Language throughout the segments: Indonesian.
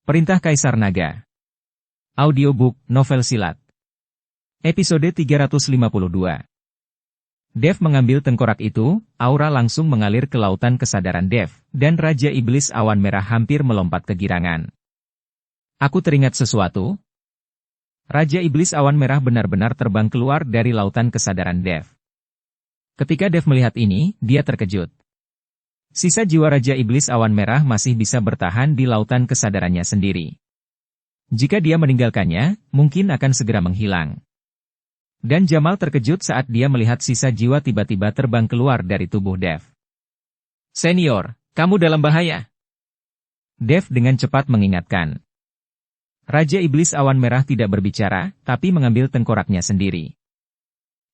Perintah Kaisar Naga. Audiobook, novel silat. Episode 352. Dev mengambil tengkorak itu, aura langsung mengalir ke lautan kesadaran Dev, dan Raja Iblis Awan Merah hampir melompat kegirangan. Aku teringat sesuatu. Raja Iblis Awan Merah benar-benar terbang keluar dari lautan kesadaran Dev. Ketika Dev melihat ini, dia terkejut. Sisa jiwa Raja Iblis Awan Merah masih bisa bertahan di lautan kesadarannya sendiri. Jika dia meninggalkannya, mungkin akan segera menghilang. Dan Jamal terkejut saat dia melihat sisa jiwa tiba-tiba terbang keluar dari tubuh Dev. "Senior, kamu dalam bahaya." Dev dengan cepat mengingatkan. Raja Iblis Awan Merah tidak berbicara, tapi mengambil tengkoraknya sendiri.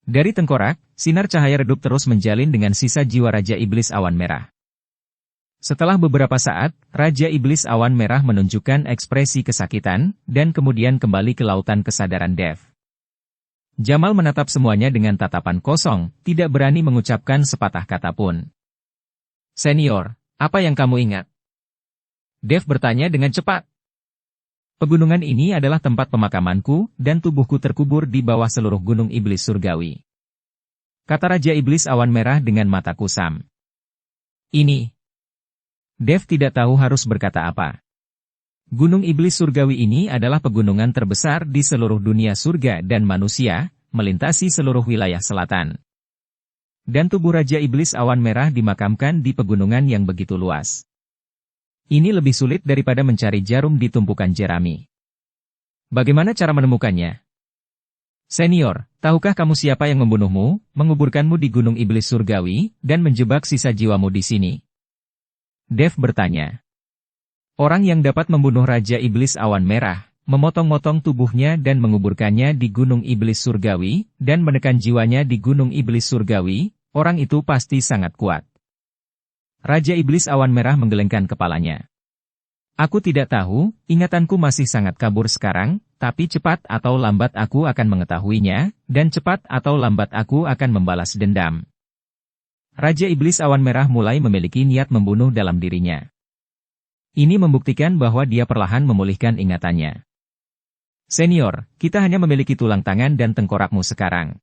Dari tengkorak, sinar cahaya redup terus menjalin dengan sisa jiwa Raja Iblis Awan Merah. Setelah beberapa saat, Raja Iblis Awan Merah menunjukkan ekspresi kesakitan, dan kemudian kembali ke lautan kesadaran Dev. Jamal menatap semuanya dengan tatapan kosong, tidak berani mengucapkan sepatah kata pun. "Senior, apa yang kamu ingat?" Dev bertanya dengan cepat. "Pegunungan ini adalah tempat pemakamanku, dan tubuhku terkubur di bawah seluruh gunung iblis surgawi," kata Raja Iblis Awan Merah dengan mata kusam. "Ini..." Dev tidak tahu harus berkata apa. Gunung Iblis Surgawi ini adalah pegunungan terbesar di seluruh dunia surga dan manusia, melintasi seluruh wilayah selatan. Dan tubuh Raja Iblis Awan Merah dimakamkan di pegunungan yang begitu luas. Ini lebih sulit daripada mencari jarum di tumpukan jerami. Bagaimana cara menemukannya? "Senior, tahukah kamu siapa yang membunuhmu, menguburkanmu di Gunung Iblis Surgawi, dan menjebak sisa jiwamu di sini?" Dev bertanya. Orang yang dapat membunuh Raja Iblis Awan Merah, memotong-motong tubuhnya dan menguburkannya di Gunung Iblis Surgawi, dan menekan jiwanya di Gunung Iblis Surgawi, orang itu pasti sangat kuat. Raja Iblis Awan Merah menggelengkan kepalanya. "Aku tidak tahu, ingatanku masih sangat kabur sekarang, tapi cepat atau lambat aku akan mengetahuinya, dan cepat atau lambat aku akan membalas dendam." Raja Iblis Awan Merah mulai memiliki niat membunuh dalam dirinya. Ini membuktikan bahwa dia perlahan memulihkan ingatannya. "Senior, kita hanya memiliki tulang tangan dan tengkorakmu sekarang.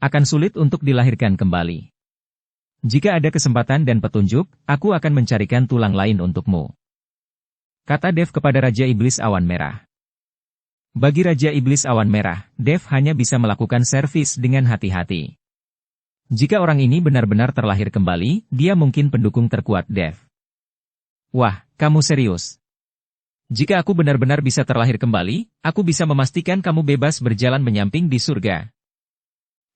Akan sulit untuk dilahirkan kembali. Jika ada kesempatan dan petunjuk, aku akan mencarikan tulang lain untukmu," kata Dev kepada Raja Iblis Awan Merah. Bagi Raja Iblis Awan Merah, Dev hanya bisa melakukan servis dengan hati-hati. Jika orang ini benar-benar terlahir kembali, dia mungkin pendukung terkuat Dev. "Wah, kamu serius? Jika aku benar-benar bisa terlahir kembali, aku bisa memastikan kamu bebas berjalan menyamping di surga."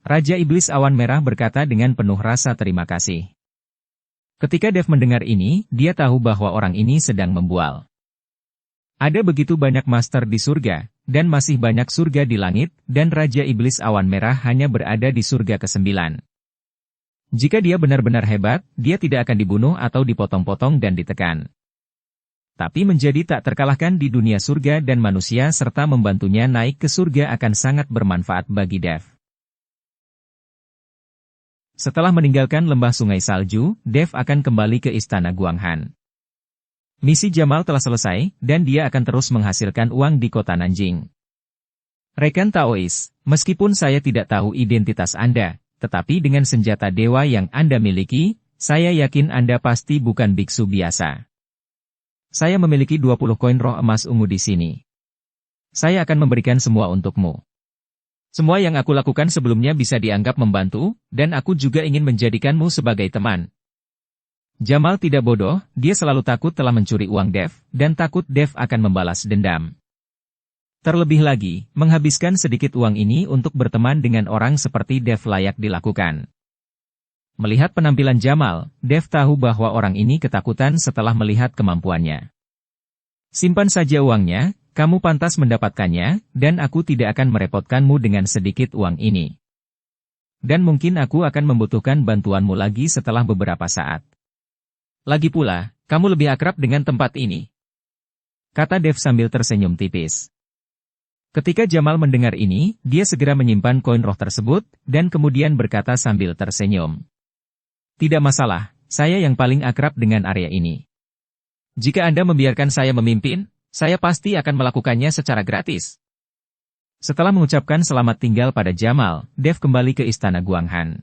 Raja Iblis Awan Merah berkata dengan penuh rasa terima kasih. Ketika Dev mendengar ini, dia tahu bahwa orang ini sedang membual. Ada begitu banyak master di surga, dan masih banyak surga di langit, dan Raja Iblis Awan Merah hanya berada di surga ke-9. Jika dia benar-benar hebat, dia tidak akan dibunuh atau dipotong-potong dan ditekan. Tapi menjadi tak terkalahkan di dunia surga dan manusia serta membantunya naik ke surga akan sangat bermanfaat bagi Dev. Setelah meninggalkan lembah sungai salju, Dev akan kembali ke istana Guanghan. Misi Jamal telah selesai, dan dia akan terus menghasilkan uang di kota Nanjing. "Rekan Taois, meskipun saya tidak tahu identitas Anda, tetapi dengan senjata dewa yang Anda miliki, saya yakin Anda pasti bukan biksu biasa. Saya memiliki 20 koin roh emas ungu di sini. Saya akan memberikan semua untukmu. Semua yang aku lakukan sebelumnya bisa dianggap membantu, dan aku juga ingin menjadikanmu sebagai teman." Jamal tidak bodoh, dia selalu takut telah mencuri uang Dev, dan takut Dev akan membalas dendam. Terlebih lagi, menghabiskan sedikit uang ini untuk berteman dengan orang seperti Dev layak dilakukan. Melihat penampilan Jamal, Dev tahu bahwa orang ini ketakutan setelah melihat kemampuannya. "Simpan saja uangnya, kamu pantas mendapatkannya, dan aku tidak akan merepotkanmu dengan sedikit uang ini. Dan mungkin aku akan membutuhkan bantuanmu lagi setelah beberapa saat. Lagi pula, kamu lebih akrab dengan tempat ini," kata Dev sambil tersenyum tipis. Ketika Jamal mendengar ini, dia segera menyimpan koin roh tersebut, dan kemudian berkata sambil tersenyum. "Tidak masalah, saya yang paling akrab dengan area ini. Jika Anda membiarkan saya memimpin, Saya pasti akan melakukannya secara gratis. Setelah mengucapkan selamat tinggal pada Jamal, Dev kembali ke istana Guanghan.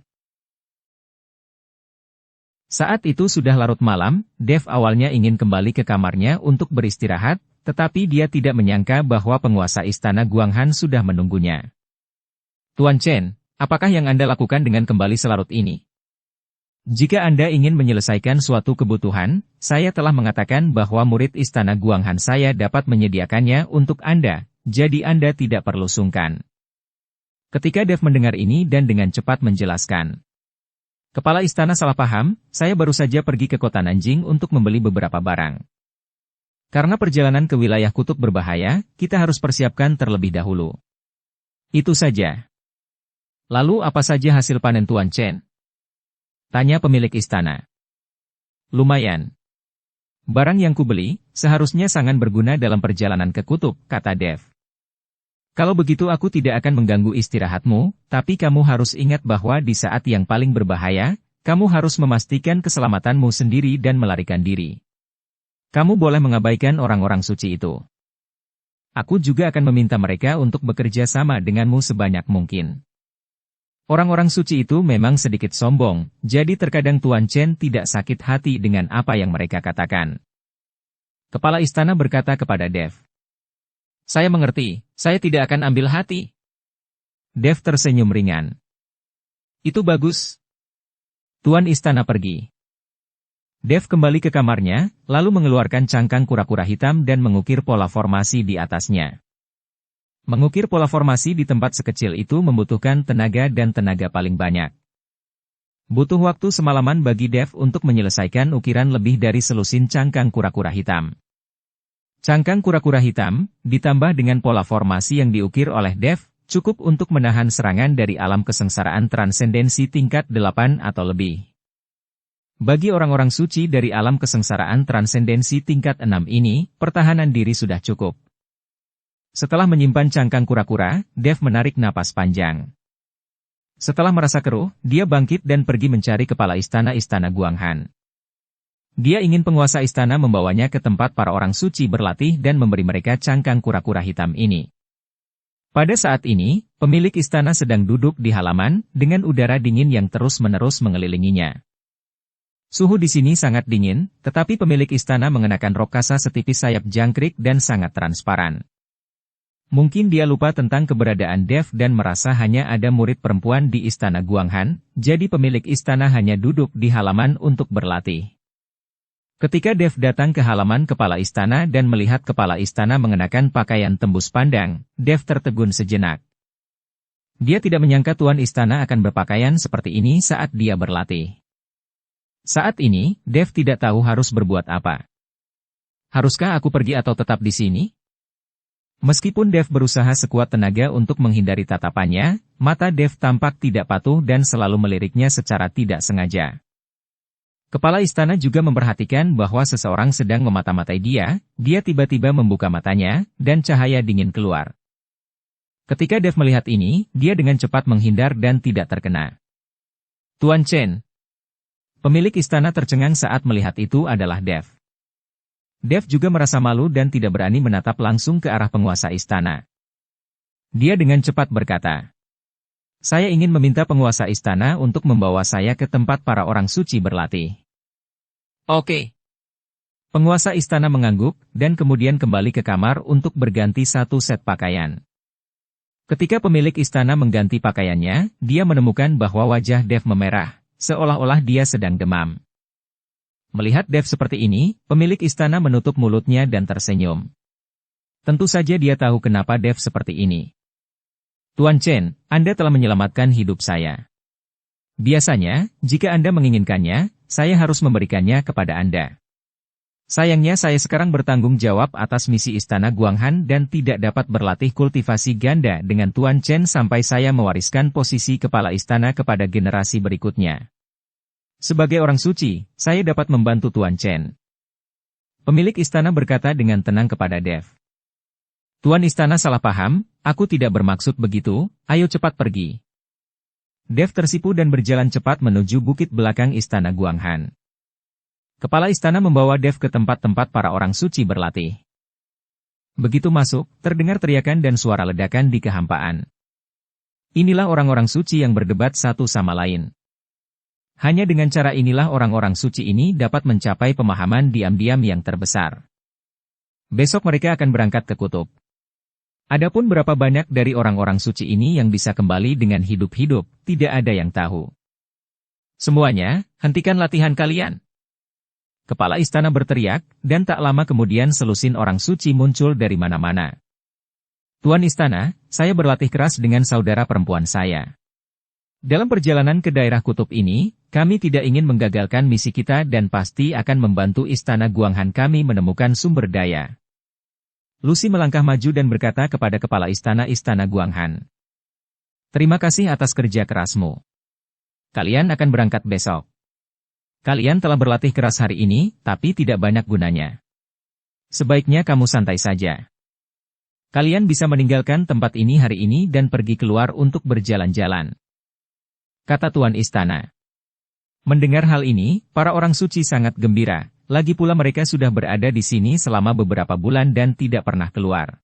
Saat itu sudah larut malam, Dev awalnya ingin kembali ke kamarnya untuk beristirahat, tetapi dia tidak menyangka bahwa penguasa istana Guanghan sudah menunggunya. Tuan Chen, apakah yang Anda lakukan dengan kembali selarut ini? Jika Anda ingin menyelesaikan suatu kebutuhan, saya telah mengatakan bahwa murid istana Guanghan saya dapat menyediakannya untuk Anda, jadi Anda tidak perlu sungkan. Ketika Dev mendengar ini dan dengan cepat menjelaskan. Kepala istana salah paham, saya baru saja pergi ke kota Nanjing untuk membeli beberapa barang. Karena perjalanan ke wilayah kutub berbahaya, kita harus persiapkan terlebih dahulu. Itu saja. Lalu apa saja hasil panen Tuan Chen? Tanya pemilik istana. Lumayan. Barang yang kubeli, seharusnya sangat berguna dalam perjalanan ke kutub, kata Dev. Kalau begitu aku tidak akan mengganggu istirahatmu, tapi kamu harus ingat bahwa di saat yang paling berbahaya, kamu harus memastikan keselamatanmu sendiri dan melarikan diri. Kamu boleh mengabaikan orang-orang suci itu. Aku juga akan meminta mereka untuk bekerja sama denganmu sebanyak mungkin. Orang-orang suci itu memang sedikit sombong, jadi terkadang Tuan Chen tidak sakit hati dengan apa yang mereka katakan. Kepala istana berkata kepada Dev. Saya mengerti, saya tidak akan ambil hati. Dev tersenyum ringan. Itu bagus. Tuan istana pergi. Dev kembali ke kamarnya, lalu mengeluarkan cangkang kura-kura hitam dan mengukir pola formasi di atasnya. Mengukir pola formasi di tempat sekecil itu membutuhkan tenaga dan tenaga paling banyak. Butuh waktu semalaman bagi Dev untuk menyelesaikan ukiran lebih dari selusin cangkang kura-kura hitam. Cangkang kura-kura hitam, ditambah dengan pola formasi yang diukir oleh Dev, cukup untuk menahan serangan dari alam kesengsaraan transendensi tingkat 8 atau lebih. Bagi orang-orang suci dari alam kesengsaraan transendensi tingkat 6 ini, pertahanan diri sudah cukup. Setelah menyimpan cangkang kura-kura, Dev menarik napas panjang. Setelah merasa keruh, dia bangkit dan pergi mencari kepala istana Guanghan. Dia ingin penguasa istana membawanya ke tempat para orang suci berlatih dan memberi mereka cangkang kura-kura hitam ini. Pada saat ini, pemilik istana sedang duduk di halaman, dengan udara dingin yang terus-menerus mengelilinginya. Suhu di sini sangat dingin, tetapi pemilik istana mengenakan rok kasa setipis sayap jangkrik dan sangat transparan. Mungkin dia lupa tentang keberadaan Dev dan merasa hanya ada murid perempuan di istana Guanghan, jadi pemilik istana hanya duduk di halaman untuk berlatih. Ketika Dev datang ke halaman kepala istana dan melihat kepala istana mengenakan pakaian tembus pandang, Dev tertegun sejenak. Dia tidak menyangka tuan istana akan berpakaian seperti ini saat dia berlatih. Saat ini, Dev tidak tahu harus berbuat apa. Haruskah aku pergi atau tetap di sini? Meskipun Dev berusaha sekuat tenaga untuk menghindari tatapannya, mata Dev tampak tidak patuh dan selalu meliriknya secara tidak sengaja. Kepala istana juga memperhatikan bahwa seseorang sedang memata-matai dia tiba-tiba membuka matanya, dan cahaya dingin keluar. Ketika Dev melihat ini, dia dengan cepat menghindar dan tidak terkena. Tuan Chen. Pemilik istana tercengang saat melihat itu adalah Dev. Dev juga merasa malu dan tidak berani menatap langsung ke arah penguasa istana. Dia dengan cepat berkata, saya ingin meminta penguasa istana untuk membawa saya ke tempat para orang suci berlatih. Oke. Penguasa istana mengangguk, dan kemudian kembali ke kamar untuk berganti satu set pakaian. Ketika pemilik istana mengganti pakaiannya, dia menemukan bahwa wajah Dev memerah, seolah-olah dia sedang demam. Melihat Dev seperti ini, pemilik istana menutup mulutnya dan tersenyum. Tentu saja dia tahu kenapa Dev seperti ini. Tuan Chen, Anda telah menyelamatkan hidup saya. Biasanya, jika Anda menginginkannya, saya harus memberikannya kepada Anda. Sayangnya saya sekarang bertanggung jawab atas misi istana Guanghan dan tidak dapat berlatih kultivasi ganda dengan Tuan Chen sampai saya mewariskan posisi kepala istana kepada generasi berikutnya. Sebagai orang suci, saya dapat membantu Tuan Chen. Pemilik istana berkata dengan tenang kepada Dev. Tuan istana salah paham, aku tidak bermaksud begitu, ayo cepat pergi. Dev tersipu dan berjalan cepat menuju bukit belakang istana Guanghan. Kepala istana membawa Dev ke tempat-tempat para orang suci berlatih. Begitu masuk, terdengar teriakan dan suara ledakan di kehampaan. Inilah orang-orang suci yang berdebat satu sama lain. Hanya dengan cara inilah orang-orang suci ini dapat mencapai pemahaman diam-diam yang terbesar. Besok mereka akan berangkat ke kutub. Adapun berapa banyak dari orang-orang suci ini yang bisa kembali dengan hidup-hidup, tidak ada yang tahu. Semuanya, hentikan latihan kalian. Kepala istana berteriak, dan tak lama kemudian selusin orang suci muncul dari mana-mana. Tuan istana, saya berlatih keras dengan saudara perempuan saya. Dalam perjalanan ke daerah kutub ini, kami tidak ingin menggagalkan misi kita dan pasti akan membantu istana Guanghan kami menemukan sumber daya. Lucy melangkah maju dan berkata kepada kepala istana Guanghan. Terima kasih atas kerja kerasmu. Kalian akan berangkat besok. Kalian telah berlatih keras hari ini, tapi tidak banyak gunanya. Sebaiknya kamu santai saja. Kalian bisa meninggalkan tempat ini hari ini dan pergi keluar untuk berjalan-jalan, kata Tuan Istana. Mendengar hal ini, para orang suci sangat gembira, lagi pula mereka sudah berada di sini selama beberapa bulan dan tidak pernah keluar.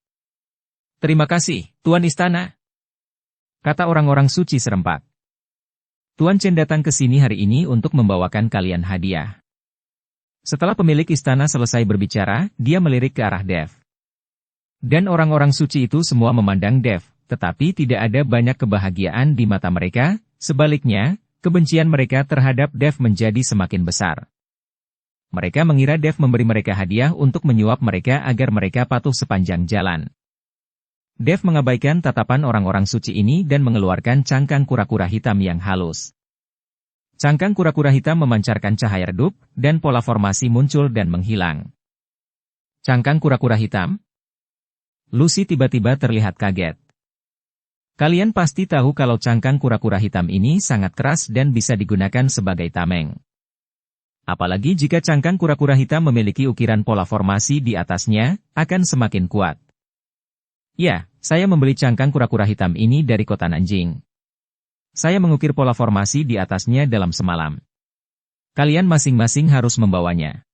Terima kasih, Tuan Istana, kata orang-orang suci serempak. Tuan Chen datang ke sini hari ini untuk membawakan kalian hadiah. Setelah pemilik istana selesai berbicara, dia melirik ke arah Dev. Dan orang-orang suci itu semua memandang Dev, tetapi tidak ada banyak kebahagiaan di mata mereka, sebaliknya, kebencian mereka terhadap Dev menjadi semakin besar. Mereka mengira Dev memberi mereka hadiah untuk menyuap mereka agar mereka patuh sepanjang jalan. Dev mengabaikan tatapan orang-orang suci ini dan mengeluarkan cangkang kura-kura hitam yang halus. Cangkang kura-kura hitam memancarkan cahaya redup, dan pola formasi muncul dan menghilang. Cangkang kura-kura hitam? Lucy tiba-tiba terlihat kaget. Kalian pasti tahu kalau cangkang kura-kura hitam ini sangat keras dan bisa digunakan sebagai tameng. Apalagi jika cangkang kura-kura hitam memiliki ukiran pola formasi di atasnya, akan semakin kuat. Ya, saya membeli cangkang kura-kura hitam ini dari kota Nanjing. Saya mengukir pola formasi di atasnya dalam semalam. Kalian masing-masing harus membawanya.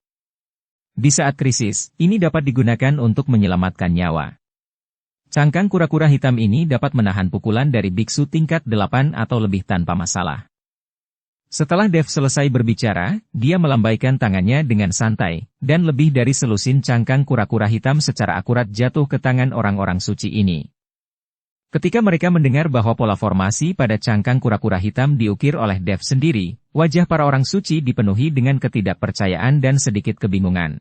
Di saat krisis, ini dapat digunakan untuk menyelamatkan nyawa. Cangkang kura-kura hitam ini dapat menahan pukulan dari biksu tingkat 8 atau lebih tanpa masalah. Setelah Dev selesai berbicara, dia melambaikan tangannya dengan santai, dan lebih dari selusin cangkang kura-kura hitam secara akurat jatuh ke tangan orang-orang suci ini. Ketika mereka mendengar bahwa pola formasi pada cangkang kura-kura hitam diukir oleh Dev sendiri, wajah para orang suci dipenuhi dengan ketidakpercayaan dan sedikit kebingungan.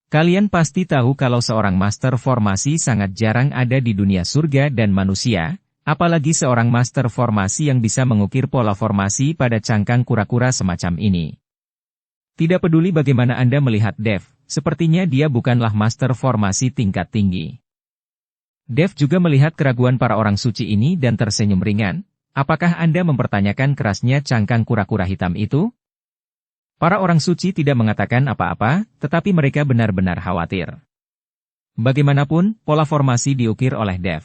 Kalian pasti tahu kalau seorang master formasi sangat jarang ada di dunia surga dan manusia, apalagi seorang master formasi yang bisa mengukir pola formasi pada cangkang kura-kura semacam ini. Tidak peduli bagaimana Anda melihat Dev, sepertinya dia bukanlah master formasi tingkat tinggi. Dev juga melihat keraguan para orang suci ini dan tersenyum ringan. Apakah Anda mempertanyakan kerasnya cangkang kura-kura hitam itu? Para orang suci tidak mengatakan apa-apa, tetapi mereka benar-benar khawatir. Bagaimanapun, pola formasi diukir oleh Dev.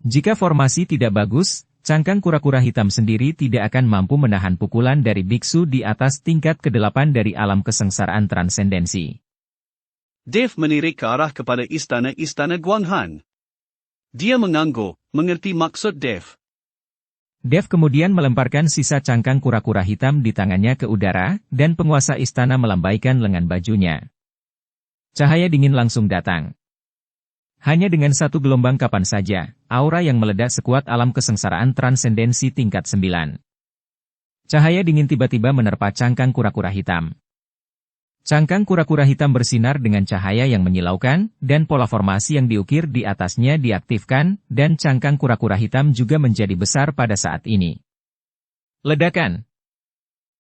Jika formasi tidak bagus, cangkang kura-kura hitam sendiri tidak akan mampu menahan pukulan dari biksu di atas tingkat ke-8 dari alam kesengsaraan transendensi. Dev menirik ke arah kepada istana Guanghan. Dia mengangguk, mengerti maksud Dev. Dev kemudian melemparkan sisa cangkang kura-kura hitam di tangannya ke udara, dan penguasa istana melambaikan lengan bajunya. Cahaya dingin langsung datang. Hanya dengan satu gelombang kapan saja, aura yang meledak sekuat alam kesengsaraan transendensi tingkat 9. Cahaya dingin tiba-tiba menerpa cangkang kura-kura hitam. Cangkang kura-kura hitam bersinar dengan cahaya yang menyilaukan, dan pola formasi yang diukir di atasnya diaktifkan, dan cangkang kura-kura hitam juga menjadi besar pada saat ini. Ledakan!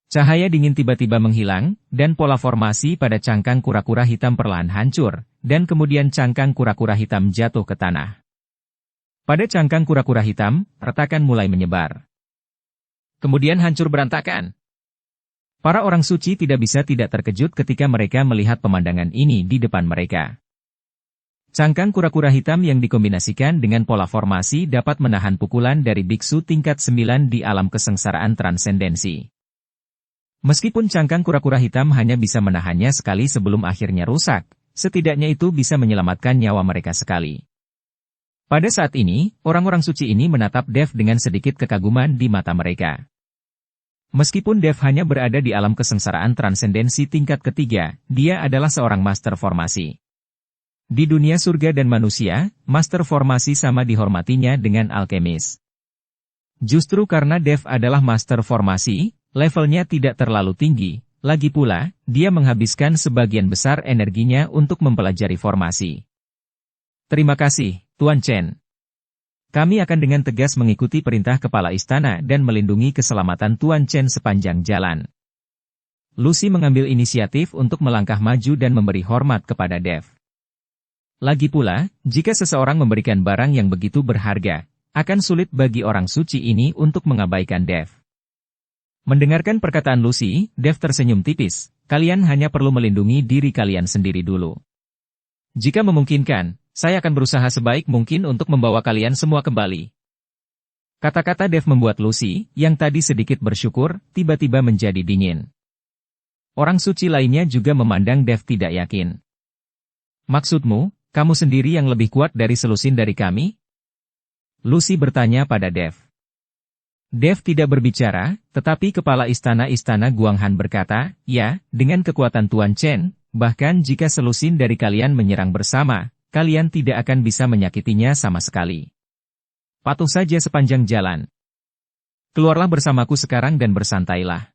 Cahaya dingin tiba-tiba menghilang, dan pola formasi pada cangkang kura-kura hitam perlahan hancur, dan kemudian cangkang kura-kura hitam jatuh ke tanah. Pada cangkang kura-kura hitam, retakan mulai menyebar. Kemudian hancur berantakan. Para orang suci tidak bisa tidak terkejut ketika mereka melihat pemandangan ini di depan mereka. Cangkang kura-kura hitam yang dikombinasikan dengan pola formasi dapat menahan pukulan dari biksu tingkat 9 di alam kesengsaraan transendensi. Meskipun cangkang kura-kura hitam hanya bisa menahannya sekali sebelum akhirnya rusak, setidaknya itu bisa menyelamatkan nyawa mereka sekali. Pada saat ini, orang-orang suci ini menatap Dev dengan sedikit kekaguman di mata mereka. Meskipun Dev hanya berada di alam kesengsaraan transendensi tingkat ketiga, dia adalah seorang master formasi. Di dunia surga dan manusia, master formasi sama dihormatinya dengan alkemis. Justru karena Dev adalah master formasi, levelnya tidak terlalu tinggi, lagi pula, dia menghabiskan sebagian besar energinya untuk mempelajari formasi. Terima kasih, Tuan Chen. Kami akan dengan tegas mengikuti perintah kepala istana dan melindungi keselamatan Tuan Chen sepanjang jalan. Lucy mengambil inisiatif untuk melangkah maju dan memberi hormat kepada Dev. Lagi pula, jika seseorang memberikan barang yang begitu berharga, akan sulit bagi orang suci ini untuk mengabaikan Dev. Mendengarkan perkataan Lucy, Dev tersenyum tipis. Kalian hanya perlu melindungi diri kalian sendiri dulu. Jika memungkinkan, saya akan berusaha sebaik mungkin untuk membawa kalian semua kembali. Kata-kata Dev membuat Lucy, yang tadi sedikit bersyukur, tiba-tiba menjadi dingin. Orang suci lainnya juga memandang Dev tidak yakin. Maksudmu, kamu sendiri yang lebih kuat dari selusin dari kami? Lucy bertanya pada Dev. Dev tidak berbicara, tetapi kepala istana Guanghan berkata, ya, dengan kekuatan Tuan Chen, bahkan jika selusin dari kalian menyerang bersama, kalian tidak akan bisa menyakitinya sama sekali. Patuh saja sepanjang jalan. Keluarlah bersamaku sekarang dan bersantailah.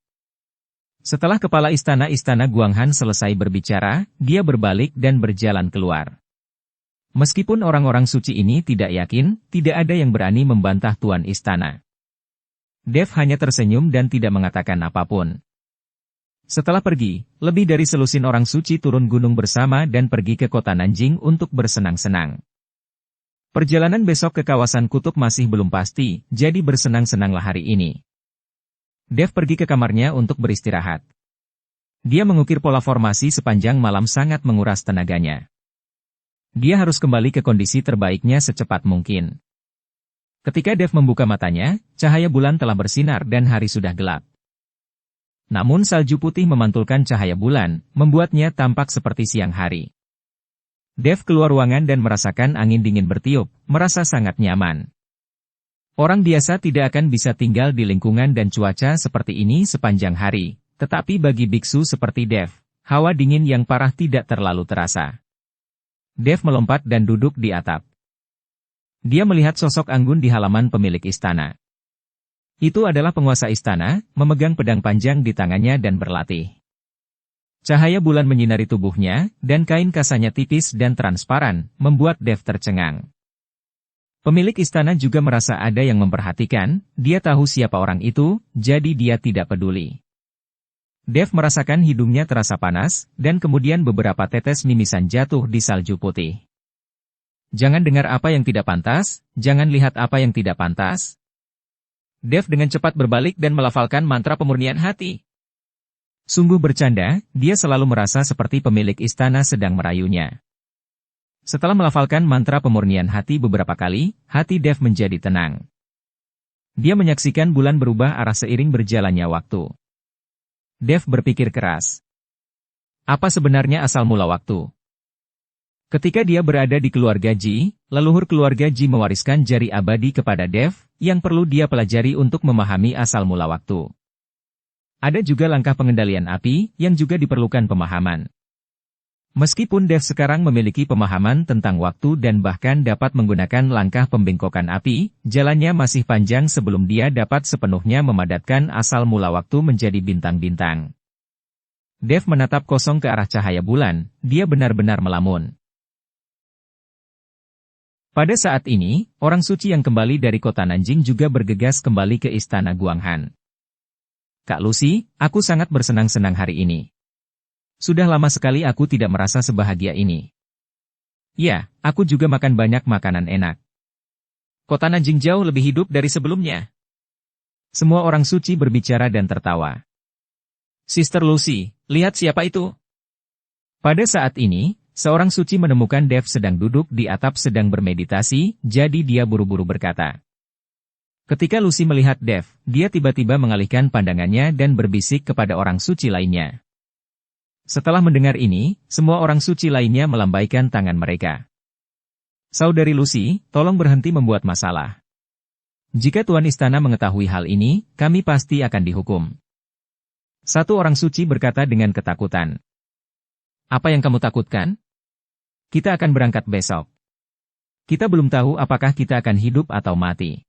Setelah kepala istana Guanghan selesai berbicara, dia berbalik dan berjalan keluar. Meskipun orang-orang suci ini tidak yakin, tidak ada yang berani membantah tuan istana. Dev hanya tersenyum dan tidak mengatakan apapun. Setelah pergi, lebih dari selusin orang suci turun gunung bersama dan pergi ke kota Nanjing untuk bersenang-senang. Perjalanan besok ke kawasan kutub masih belum pasti, jadi bersenang-senanglah hari ini. Dev pergi ke kamarnya untuk beristirahat. Dia mengukir pola formasi sepanjang malam sangat menguras tenaganya. Dia harus kembali ke kondisi terbaiknya secepat mungkin. Ketika Dev membuka matanya, cahaya bulan telah bersinar dan hari sudah gelap. Namun salju putih memantulkan cahaya bulan, membuatnya tampak seperti siang hari. Dev keluar ruangan dan merasakan angin dingin bertiup, merasa sangat nyaman. Orang biasa tidak akan bisa tinggal di lingkungan dan cuaca seperti ini sepanjang hari, tetapi bagi biksu seperti Dev, hawa dingin yang parah tidak terlalu terasa. Dev melompat dan duduk di atap. Dia melihat sosok anggun di halaman pemilik istana. Itu adalah penguasa istana, memegang pedang panjang di tangannya dan berlatih. Cahaya bulan menyinari tubuhnya, dan kain kasanya tipis dan transparan, membuat Dev tercengang. Pemilik istana juga merasa ada yang memperhatikan, dia tahu siapa orang itu, jadi dia tidak peduli. Dev merasakan hidungnya terasa panas, dan kemudian beberapa tetes mimisan jatuh di salju putih. Jangan dengar apa yang tidak pantas, jangan lihat apa yang tidak pantas. Dev dengan cepat berbalik dan melafalkan mantra pemurnian hati. Sungguh bercanda, dia selalu merasa seperti pemilik istana sedang merayunya. Setelah melafalkan mantra pemurnian hati beberapa kali, hati Dev menjadi tenang. Dia menyaksikan bulan berubah arah seiring berjalannya waktu. Dev berpikir keras. Apa sebenarnya asal mula waktu? Ketika dia berada di keluarga Ji, leluhur keluarga Ji mewariskan jari abadi kepada Dev, yang perlu dia pelajari untuk memahami asal mula waktu. Ada juga langkah pengendalian api, yang juga diperlukan pemahaman. Meskipun Dev sekarang memiliki pemahaman tentang waktu dan bahkan dapat menggunakan langkah pembengkokan api, jalannya masih panjang sebelum dia dapat sepenuhnya memadatkan asal mula waktu menjadi bintang-bintang. Dev menatap kosong ke arah cahaya bulan, dia benar-benar melamun. Pada saat ini, orang suci yang kembali dari kota Nanjing juga bergegas kembali ke istana Guanghan. Kak Lucy, aku sangat bersenang-senang hari ini. Sudah lama sekali aku tidak merasa sebahagia ini. Ya, aku juga makan banyak makanan enak. Kota Nanjing jauh lebih hidup dari sebelumnya. Semua orang suci berbicara dan tertawa. Sister Lucy, lihat siapa itu? Pada saat ini, seorang suci menemukan Dev sedang duduk di atap sedang bermeditasi, jadi dia buru-buru berkata. Ketika Lucy melihat Dev, dia tiba-tiba mengalihkan pandangannya dan berbisik kepada orang suci lainnya. Setelah mendengar ini, semua orang suci lainnya melambaikan tangan mereka. Saudari Lucy, tolong berhenti membuat masalah. Jika Tuan Istana mengetahui hal ini, kami pasti akan dihukum. Satu orang suci berkata dengan ketakutan. Apa yang kamu takutkan? Kita akan berangkat besok. Kita belum tahu apakah kita akan hidup atau mati.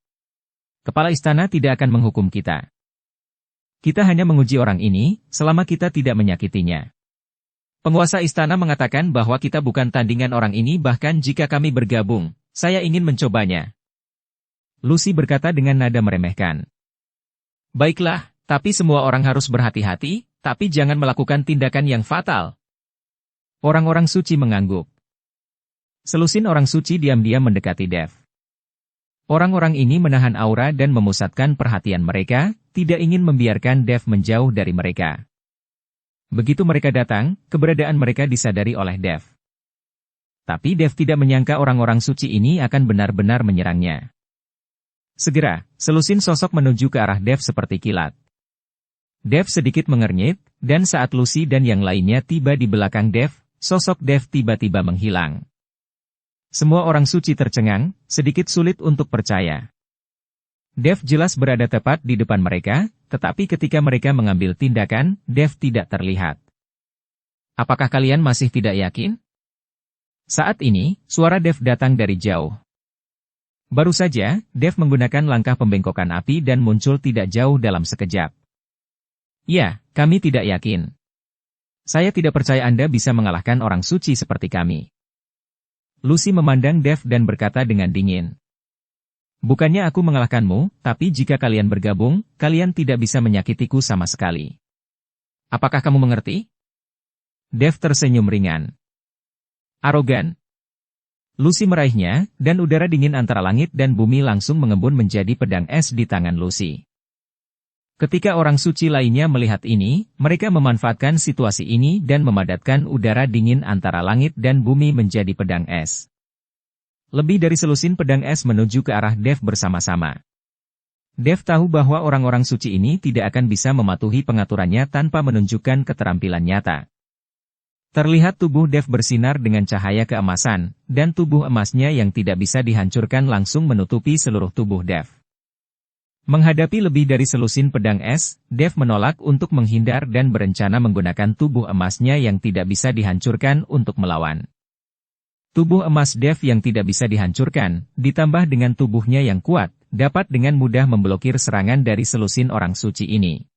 Kepala istana tidak akan menghukum kita. Kita hanya menguji orang ini, selama kita tidak menyakitinya. Penguasa istana mengatakan bahwa kita bukan tandingan orang ini, bahkan jika kami bergabung, saya ingin mencobanya. Lucy berkata dengan nada meremehkan. Baiklah, tapi semua orang harus berhati-hati, tapi jangan melakukan tindakan yang fatal. Orang-orang suci mengangguk. Selusin orang suci diam-diam mendekati Dev. Orang-orang ini menahan aura dan memusatkan perhatian mereka, tidak ingin membiarkan Dev menjauh dari mereka. Begitu mereka datang, keberadaan mereka disadari oleh Dev. Tapi Dev tidak menyangka orang-orang suci ini akan benar-benar menyerangnya. Segera, selusin sosok menuju ke arah Dev seperti kilat. Dev sedikit mengernyit, dan saat Lucy dan yang lainnya tiba di belakang Dev, sosok Dev tiba-tiba menghilang. Semua orang suci tercengang, sedikit sulit untuk percaya. Dev jelas berada tepat di depan mereka, tetapi ketika mereka mengambil tindakan, Dev tidak terlihat. Apakah kalian masih tidak yakin? Saat ini, suara Dev datang dari jauh. Baru saja, Dev menggunakan langkah pembengkokan api dan muncul tidak jauh dalam sekejap. Ya, kami tidak yakin. Saya tidak percaya Anda bisa mengalahkan orang suci seperti kami. Lucy memandang Dev dan berkata dengan dingin. Bukannya aku mengalahkanmu, tapi jika kalian bergabung, kalian tidak bisa menyakitiku sama sekali. Apakah kamu mengerti? Dev tersenyum ringan. Arogan. Lucy meraihnya, dan udara dingin antara langit dan bumi langsung mengembun menjadi pedang es di tangan Lucy. Ketika orang suci lainnya melihat ini, mereka memanfaatkan situasi ini dan memadatkan udara dingin antara langit dan bumi menjadi pedang es. Lebih dari selusin pedang es menuju ke arah Dev bersama-sama. Dev tahu bahwa orang-orang suci ini tidak akan bisa mematuhi pengaturannya tanpa menunjukkan keterampilan nyata. Terlihat tubuh Dev bersinar dengan cahaya keemasan, dan tubuh emasnya yang tidak bisa dihancurkan langsung menutupi seluruh tubuh Dev. Menghadapi lebih dari selusin pedang es, Dev menolak untuk menghindar dan berencana menggunakan tubuh emasnya yang tidak bisa dihancurkan untuk melawan. Tubuh emas Dev yang tidak bisa dihancurkan, ditambah dengan tubuhnya yang kuat, dapat dengan mudah memblokir serangan dari selusin orang suci ini.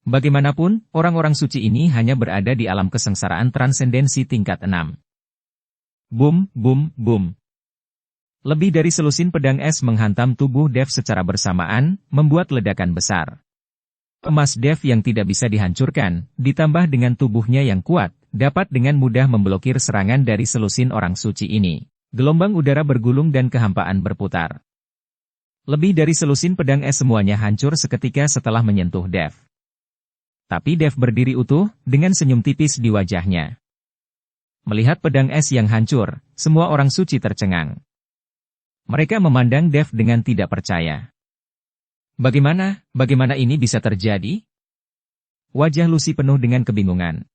Bagaimanapun, orang-orang suci ini hanya berada di alam kesengsaraan transendensi tingkat 6. Boom, boom, boom. Lebih dari selusin pedang es menghantam tubuh Dev secara bersamaan, membuat ledakan besar. Emas Dev yang tidak bisa dihancurkan, ditambah dengan tubuhnya yang kuat, dapat dengan mudah memblokir serangan dari selusin orang suci ini. Gelombang udara bergulung dan kehampaan berputar. Lebih dari selusin pedang es semuanya hancur seketika setelah menyentuh Dev. Tapi Dev berdiri utuh, dengan senyum tipis di wajahnya. Melihat pedang es yang hancur, semua orang suci tercengang. Mereka memandang Dev dengan tidak percaya. Bagaimana ini bisa terjadi? Wajah Lucy penuh dengan kebingungan.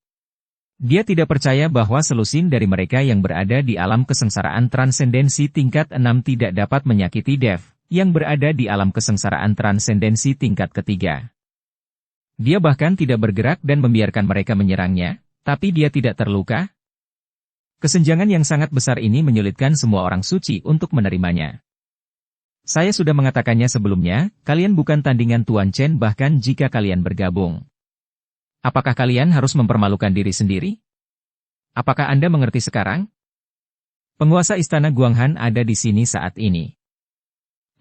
Dia tidak percaya bahwa selusin dari mereka yang berada di alam kesengsaraan transendensi tingkat 6 tidak dapat menyakiti Dev, yang berada di alam kesengsaraan transendensi tingkat ketiga. Dia bahkan tidak bergerak dan membiarkan mereka menyerangnya, tapi dia tidak terluka. Kesenjangan yang sangat besar ini menyulitkan semua orang suci untuk menerimanya. Saya sudah mengatakannya sebelumnya, kalian bukan tandingan Tuan Chen bahkan jika kalian bergabung. Apakah kalian harus mempermalukan diri sendiri? Apakah Anda mengerti sekarang? Penguasa istana Guanghan ada di sini saat ini.